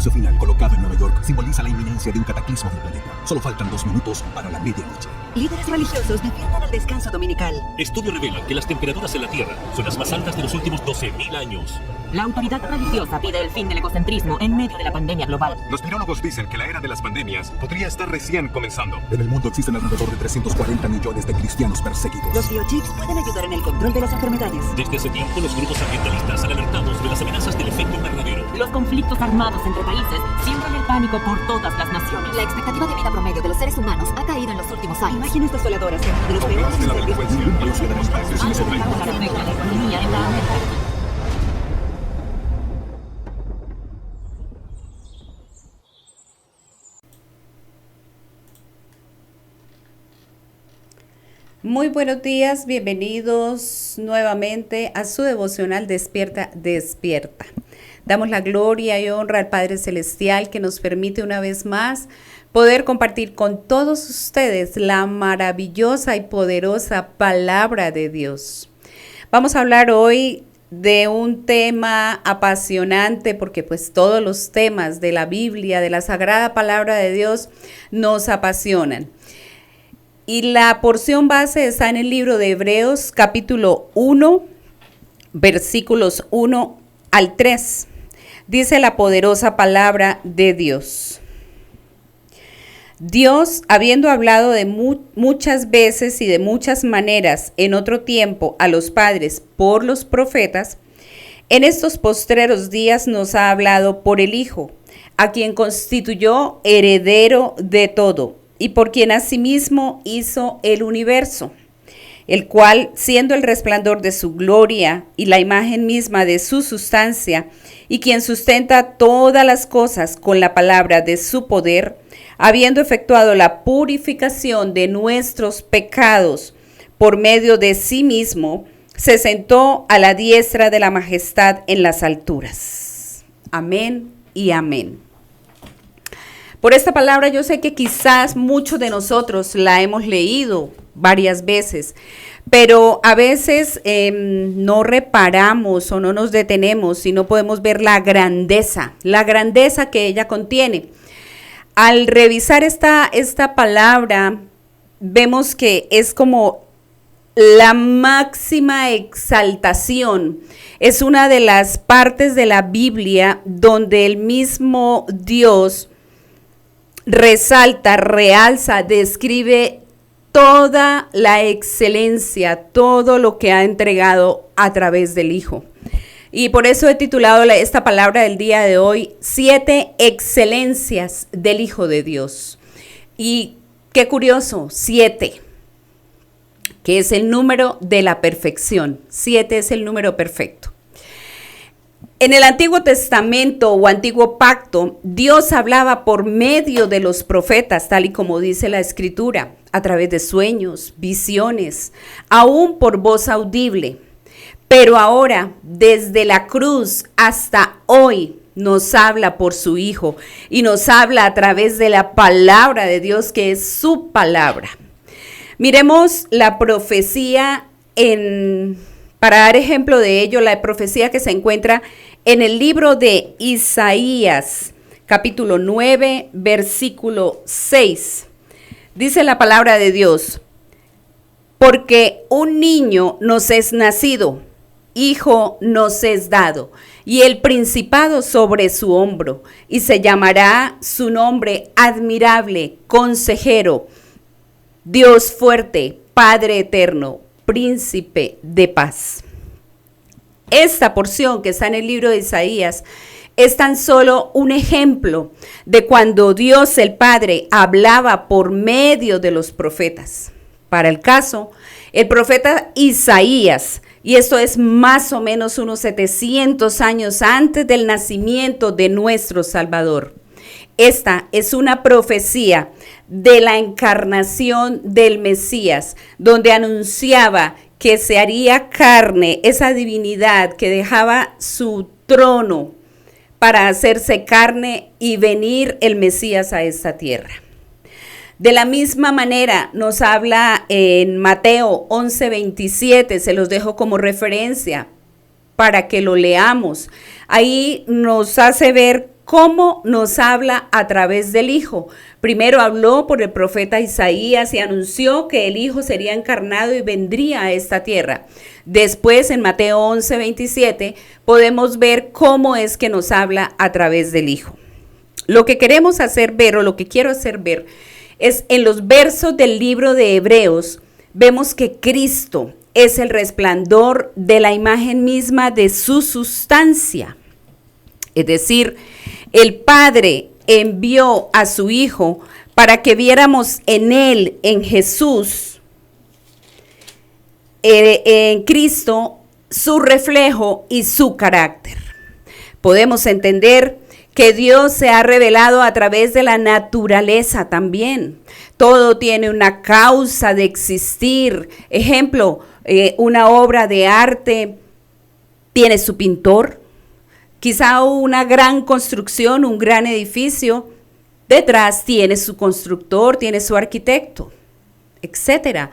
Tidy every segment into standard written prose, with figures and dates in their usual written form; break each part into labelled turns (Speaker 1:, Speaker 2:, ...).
Speaker 1: anuncio final, colocado en Nueva York, simboliza la inminencia de un cataclismo del planeta. Solo faltan 2 minutos para la medianoche.
Speaker 2: Líderes religiosos defienden el descanso dominical.
Speaker 3: Estudios revelan que las temperaturas en la Tierra son las más altas de los últimos 12.000 años.
Speaker 4: La autoridad religiosa pide el fin del egocentrismo en medio de la pandemia global.
Speaker 5: Los virólogos dicen que la era de las pandemias podría estar recién comenzando.
Speaker 1: En el mundo existen alrededor de 340 millones de cristianos perseguidos.
Speaker 2: Los biochips pueden ayudar en el control de las enfermedades.
Speaker 3: Desde hace tiempo, los grupos ambientalistas han alertado de las amenazas del efecto invernadero.
Speaker 4: Los conflictos armados entre países siembran el pánico por todas las naciones.
Speaker 6: La expectativa de vida promedio de los seres humanos ha caído en los últimos años.
Speaker 2: Imágenes desoladoras de los peores
Speaker 5: de la delincuencia, la búsqueda de los países y sobre
Speaker 4: la economía en la América.
Speaker 7: Muy buenos días, bienvenidos nuevamente a su devocional Despierta, Despierta. Damos la gloria y honra al Padre Celestial que nos permite una vez más poder compartir con todos ustedes la maravillosa y poderosa palabra de Dios. Vamos a hablar hoy de un tema apasionante porque pues todos los temas de la Biblia, de la Sagrada Palabra de Dios nos apasionan. Y la porción base está en el libro de Hebreos, capítulo 1, versículos 1 al 3. Dice la poderosa palabra de Dios. Dios, habiendo hablado de muchas veces y de muchas maneras en otro tiempo a los padres por los profetas, en estos postreros días nos ha hablado por el Hijo, a quien constituyó heredero de todo, y por quien asimismo hizo el universo, el cual, siendo el resplandor de su gloria y la imagen misma de su sustancia, y quien sustenta todas las cosas con la palabra de su poder, habiendo efectuado la purificación de nuestros pecados por medio de sí mismo, se sentó a la diestra de la majestad en las alturas. Amén y amén. Por esta palabra yo sé que quizás muchos de nosotros la hemos leído varias veces, pero a veces no reparamos o no nos detenemos y no podemos ver la grandeza que ella contiene. Al revisar esta palabra, vemos que es como la máxima exaltación. Es una de las partes de la Biblia donde el mismo Dios resalta, realza, describe toda la excelencia, todo lo que ha entregado a través del Hijo. Y por eso he titulado esta palabra del día de hoy, 7 excelencias del Hijo de Dios. Y qué curioso, 7, que es el número de la perfección. 7 es el número perfecto. En el Antiguo Testamento o Antiguo Pacto, Dios hablaba por medio de los profetas, tal y como dice la Escritura, a través de sueños, visiones, aún por voz audible. Pero ahora, desde la cruz hasta hoy, nos habla por su Hijo y nos habla a través de la palabra de Dios, que es su palabra. Miremos la profecía para dar ejemplo de ello, la profecía que se encuentra en el libro de Isaías, capítulo 9, versículo 6. Dice la palabra de Dios: porque un niño nos es nacido, hijo nos es dado, y el principado sobre su hombro, y se llamará su nombre admirable, consejero, Dios fuerte, Padre eterno, príncipe de paz. Esta porción que está en el libro de Isaías es tan solo un ejemplo de cuando Dios el Padre hablaba por medio de los profetas. Para el caso, el profeta Isaías, y esto es más o menos unos 700 años antes del nacimiento de nuestro Salvador. Esta es una profecía de la encarnación del Mesías, donde anunciaba que se haría carne, esa divinidad que dejaba su trono para hacerse carne y venir el Mesías a esta tierra. De la misma manera nos habla en Mateo 11:27, se los dejo como referencia para que lo leamos. Ahí nos hace ver ¿cómo nos habla a través del Hijo? Primero habló por el profeta Isaías y anunció que el Hijo sería encarnado y vendría a esta tierra. Después, en Mateo 11:27, podemos ver cómo es que nos habla a través del Hijo. Lo que queremos hacer ver, o lo que quiero hacer ver, es en los versos del libro de Hebreos, vemos que Cristo es el resplandor de la imagen misma de su sustancia. Es decir, el Padre envió a su Hijo para que viéramos en Él, en Jesús, en Cristo, su reflejo y su carácter. Podemos entender que Dios se ha revelado a través de la naturaleza también. Todo tiene una causa de existir. Ejemplo, una obra de arte tiene su pintor. Quizá una gran construcción, un gran edificio, detrás tiene su constructor, tiene su arquitecto, etc.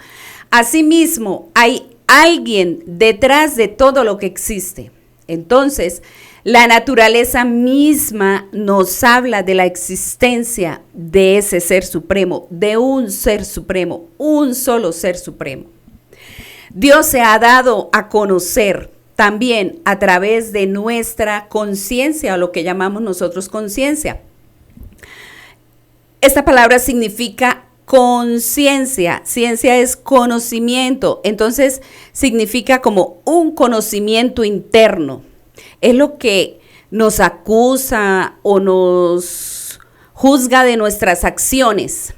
Speaker 7: Asimismo, hay alguien detrás de todo lo que existe. Entonces, la naturaleza misma nos habla de la existencia de ese ser supremo, de un ser supremo, un solo ser supremo. Dios se ha dado a conocer también a través de nuestra conciencia, o lo que llamamos nosotros conciencia. Esta palabra significa conciencia. Ciencia es conocimiento, entonces significa como un conocimiento interno. Es lo que nos acusa o nos juzga de nuestras acciones.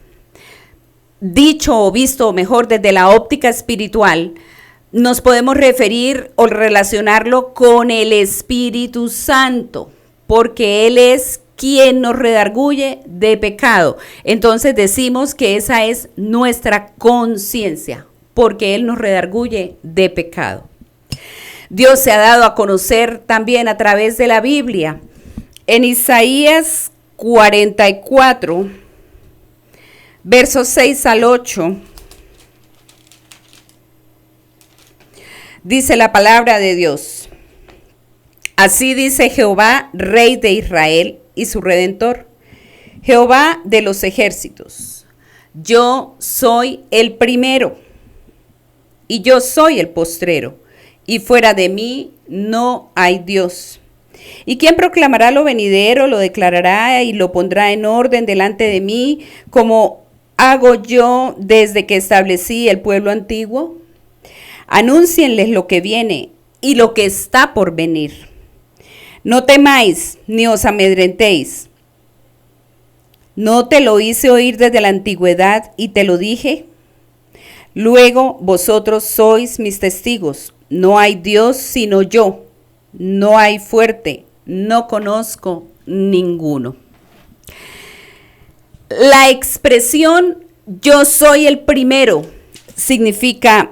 Speaker 7: Dicho o visto mejor desde la óptica espiritual, nos podemos referir o relacionarlo con el Espíritu Santo, porque Él es quien nos redarguye de pecado. Entonces decimos que esa es nuestra conciencia, porque Él nos redarguye de pecado. Dios se ha dado a conocer también a través de la Biblia. En Isaías 44, versos 6 al 8, dice la palabra de Dios: así dice Jehová, Rey de Israel y su Redentor, Jehová de los ejércitos: yo soy el primero y yo soy el postrero, y fuera de mí no hay Dios. ¿Y quién proclamará lo venidero, lo declarará y lo pondrá en orden delante de mí, como hago yo desde que establecí el pueblo antiguo? Anúncienles lo que viene y lo que está por venir. No temáis ni os amedrentéis. ¿No te lo hice oír desde la antigüedad y te lo dije? Luego vosotros sois mis testigos. No hay Dios sino yo. No hay fuerte. No conozco ninguno. La expresión yo soy el primero significa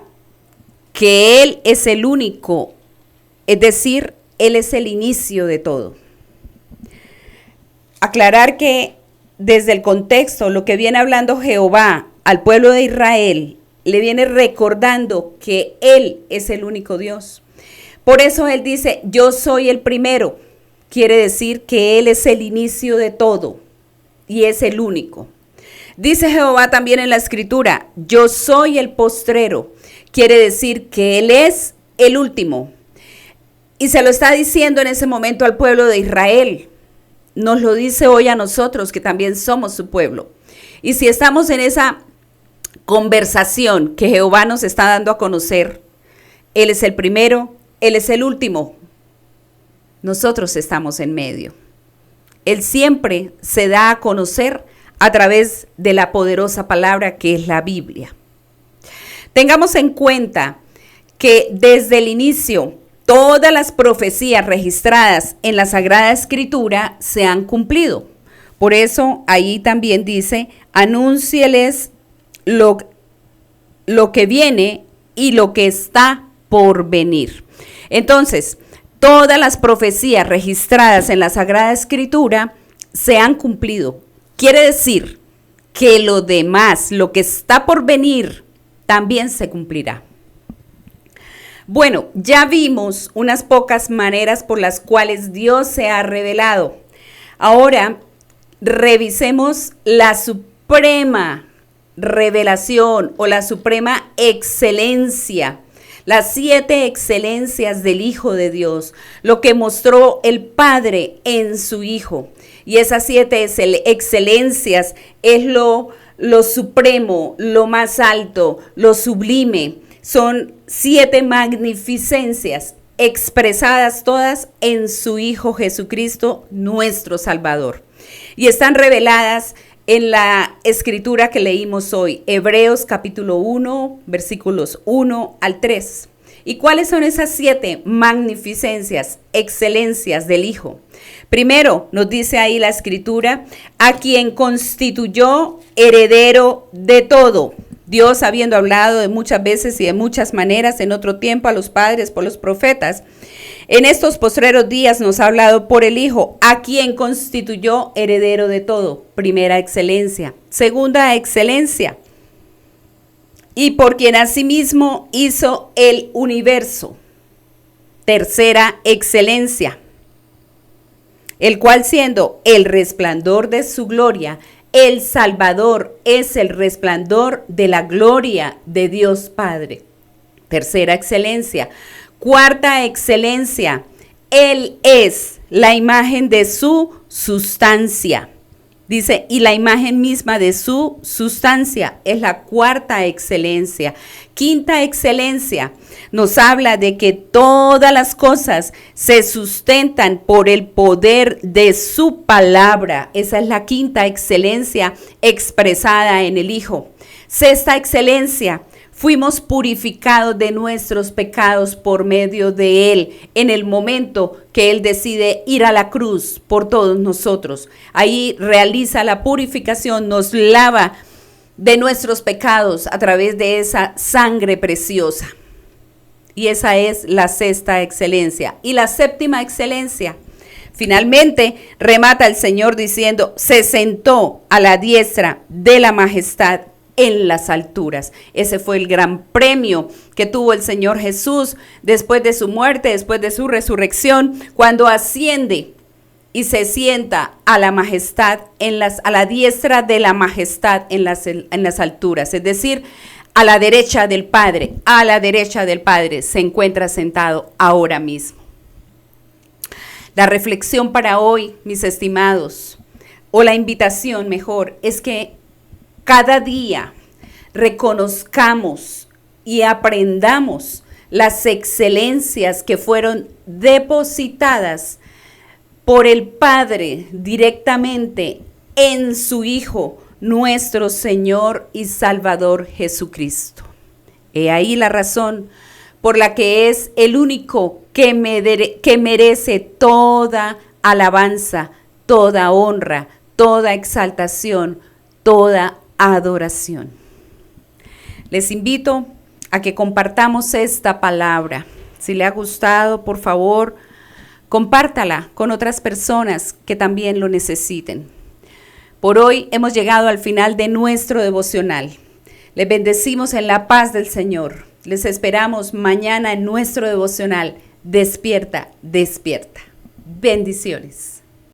Speaker 7: que Él es el único, es decir, Él es el inicio de todo. Aclarar que desde el contexto, lo que viene hablando Jehová al pueblo de Israel, le viene recordando que Él es el único Dios. Por eso Él dice, yo soy el primero. Quiere decir que Él es el inicio de todo y es el único. Dice Jehová también en la Escritura, yo soy el postrero. Quiere decir que Él es el último. Y se lo está diciendo en ese momento al pueblo de Israel. Nos lo dice hoy a nosotros, que también somos su pueblo. Y si estamos en esa conversación que Jehová nos está dando a conocer, Él es el primero, Él es el último. Nosotros estamos en medio. Él siempre se da a conocer a través de la poderosa palabra que es la Biblia. Tengamos en cuenta que desde el inicio todas las profecías registradas en la Sagrada Escritura se han cumplido. Por eso ahí también dice, anúncieles lo que viene y lo que está por venir. Entonces, todas las profecías registradas en la Sagrada Escritura se han cumplido. Quiere decir que lo demás, lo que está por venir, también se cumplirá. Bueno, ya vimos unas pocas maneras por las cuales Dios se ha revelado. Ahora, revisemos la suprema revelación o la suprema excelencia, las 7 excelencias del Hijo de Dios, lo que mostró el Padre en su Hijo. Y esas 7 excelencias es lo supremo, lo más alto, lo sublime. Son 7 magnificencias expresadas todas en su Hijo Jesucristo, nuestro Salvador. Y están reveladas en la escritura que leímos hoy, Hebreos capítulo 1, versículos 1 al 3. ¿Y cuáles son esas 7 magnificencias, excelencias del Hijo? Primero, nos dice ahí la escritura, a quien constituyó heredero de todo. Dios, habiendo hablado de muchas veces y de muchas maneras en otro tiempo a los padres por los profetas, en estos postreros días nos ha hablado por el Hijo, a quien constituyó heredero de todo. Primera excelencia. Segunda excelencia, y por quien asimismo hizo el universo. Tercera excelencia, el cual siendo el resplandor de su gloria, el Salvador es el resplandor de la gloria de Dios Padre. Tercera excelencia. Cuarta excelencia, Él es la imagen de su sustancia. Dice, y la imagen misma de su sustancia es la cuarta excelencia. Quinta excelencia, nos habla de que todas las cosas se sustentan por el poder de su palabra. Esa es la quinta excelencia expresada en el Hijo. Sexta excelencia, fuimos purificados de nuestros pecados por medio de Él en el momento que Él decide ir a la cruz por todos nosotros. Ahí realiza la purificación, nos lava de nuestros pecados a través de esa sangre preciosa. Y esa es la sexta excelencia. Y la séptima excelencia, finalmente remata el Señor diciendo, se sentó a la diestra de la majestad en las alturas. Ese fue el gran premio que tuvo el Señor Jesús después de su muerte, después de su resurrección, cuando asciende y se sienta a la majestad, a la diestra de la majestad en las alturas, es decir, a la derecha del Padre. A la derecha del Padre se encuentra sentado ahora mismo. La reflexión para hoy, mis estimados, o la invitación mejor, es que cada día reconozcamos y aprendamos las excelencias que fueron depositadas por el Padre directamente en su Hijo, nuestro Señor y Salvador Jesucristo. He ahí la razón por la que es el único que merece toda alabanza, toda honra, toda exaltación, toda adoración. Les invito a que compartamos esta palabra. Si le ha gustado, por favor, compártala con otras personas que también lo necesiten. Por hoy hemos llegado al final de nuestro devocional. Les bendecimos en la paz del Señor. Les esperamos mañana en nuestro devocional. Despierta, despierta. Bendiciones.